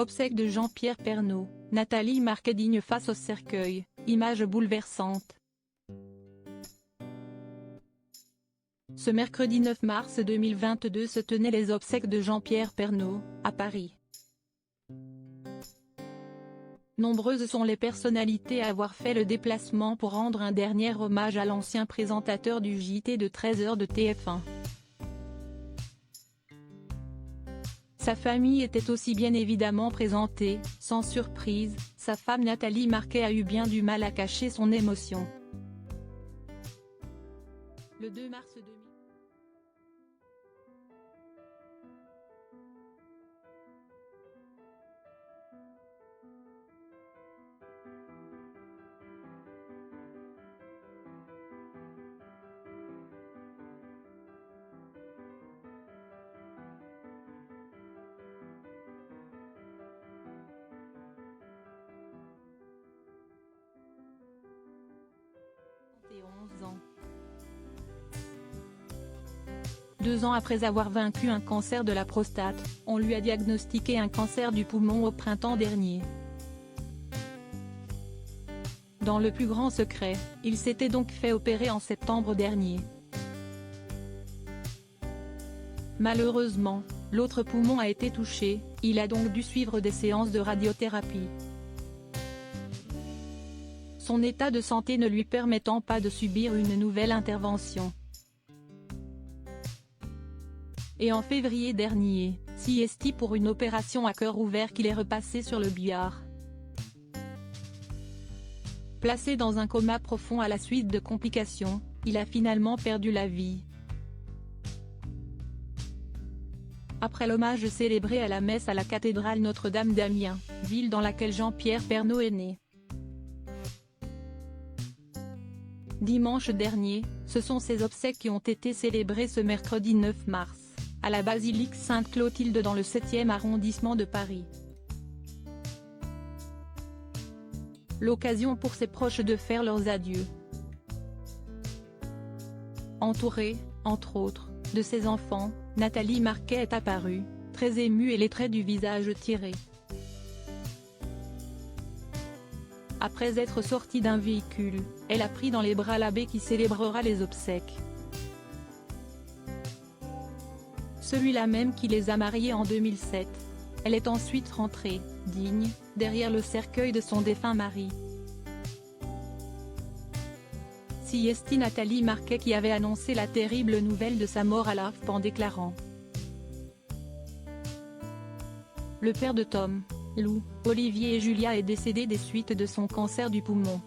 Obsèques de Jean-Pierre Pernaut, Nathalie Marquet digne face au cercueil, image bouleversante. Ce mercredi 9 mars 2022 se tenaient les obsèques de Jean-Pierre Pernaut, à Paris. Nombreuses sont les personnalités à avoir fait le déplacement pour rendre un dernier hommage à l'ancien présentateur du JT de 13h de TF1. Sa famille était aussi bien évidemment présentée, sans surprise, sa femme Nathalie Marquet a eu bien du mal à cacher son émotion. Le 2 mars 2000. Et 11 ans. 2 ans après avoir vaincu un cancer de la prostate, on lui a diagnostiqué un cancer du poumon au printemps dernier. Dans le plus grand secret, il s'était donc fait opérer en septembre dernier. Malheureusement, l'autre poumon a été touché, il a donc dû suivre des séances de radiothérapie. Son état de santé ne lui permettant pas de subir une nouvelle intervention. Et en février dernier, CST pour une opération à cœur ouvert qu'il est repassé sur le billard. Placé dans un coma profond à la suite de complications, il a finalement perdu la vie. Après l'hommage célébré à la messe à la cathédrale Notre-Dame d'Amiens, ville dans laquelle Jean-Pierre Pernaut est né. Dimanche dernier, ce sont ses obsèques qui ont été célébrées ce mercredi 9 mars, à la basilique Sainte-Clotilde dans le 7e arrondissement de Paris. L'occasion pour ses proches de faire leurs adieux. Entourée, entre autres, de ses enfants, Nathalie Marquet est apparue, très émue et les traits du visage tirés. Après être sortie d'un véhicule, elle a pris dans les bras l'abbé qui célébrera les obsèques. Celui-là même qui les a mariés en 2007. Elle est ensuite rentrée, digne, derrière le cercueil de son défunt mari. CST Nathalie Marquet qui avait annoncé la terrible nouvelle de sa mort à l'AFP en déclarant: Le père de Tom, Lou, Olivier et Julia est décédé des suites de son cancer du poumon.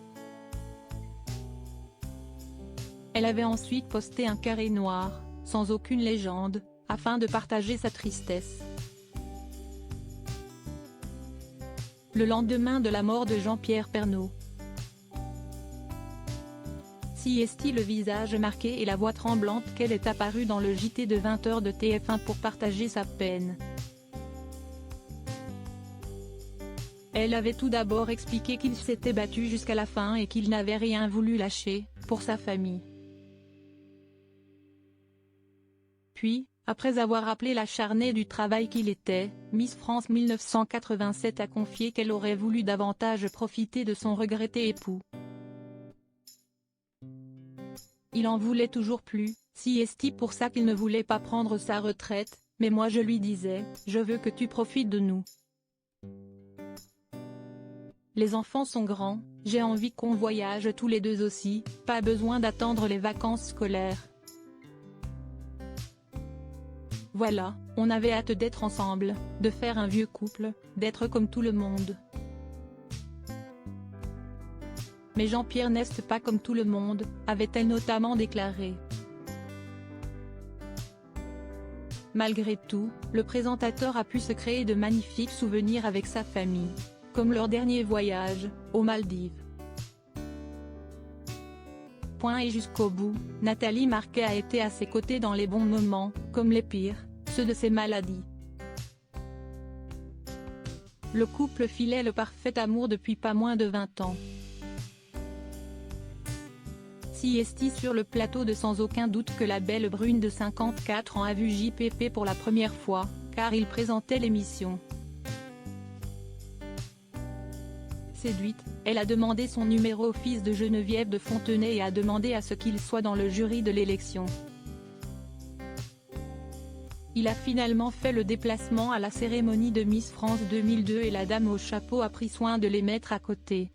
Elle avait ensuite posté un carré noir, sans aucune légende, afin de partager sa tristesse. Le lendemain de la mort de Jean-Pierre Pernaut. CST le visage marqué et la voix tremblante qu'elle est apparue dans le JT de 20h de TF1 pour partager sa peine. Elle avait tout d'abord expliqué qu'il s'était battu jusqu'à la fin et qu'il n'avait rien voulu lâcher, pour sa famille. Puis, après avoir rappelé l'acharné du travail qu'il était, Miss France 1987 a confié qu'elle aurait voulu davantage profiter de son regretté époux. Il en voulait toujours plus, CST pour ça qu'il ne voulait pas prendre sa retraite, mais moi je lui disais, je veux que tu profites de nous. Les enfants sont grands, j'ai envie qu'on voyage tous les deux aussi, pas besoin d'attendre les vacances scolaires. Voilà, on avait hâte d'être ensemble, de faire un vieux couple, d'être comme tout le monde. Mais Jean-Pierre n'est pas comme tout le monde, avait-elle notamment déclaré. Malgré tout, le présentateur a pu se créer de magnifiques souvenirs avec sa famille. Comme leur dernier voyage, aux Maldives. Point et jusqu'au bout, Nathalie Marquet a été à ses côtés dans les bons moments, comme les pires, ceux de ses maladies. Le couple filait le parfait amour depuis pas moins de 20 ans. CST sur le plateau de Sans aucun doute que la belle brune de 54 ans a vu JPP pour la première fois, car il présentait l'émission. séduite, elle a demandé son numéro au fils de Geneviève de Fontenay et a demandé à ce qu'il soit dans le jury de l'élection. Il a finalement fait le déplacement à la cérémonie de Miss France 2002 et la dame au chapeau a pris soin de les mettre à côté.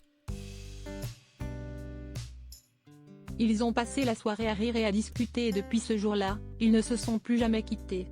Ils ont passé la soirée à rire et à discuter et depuis ce jour-là, ils ne se sont plus jamais quittés.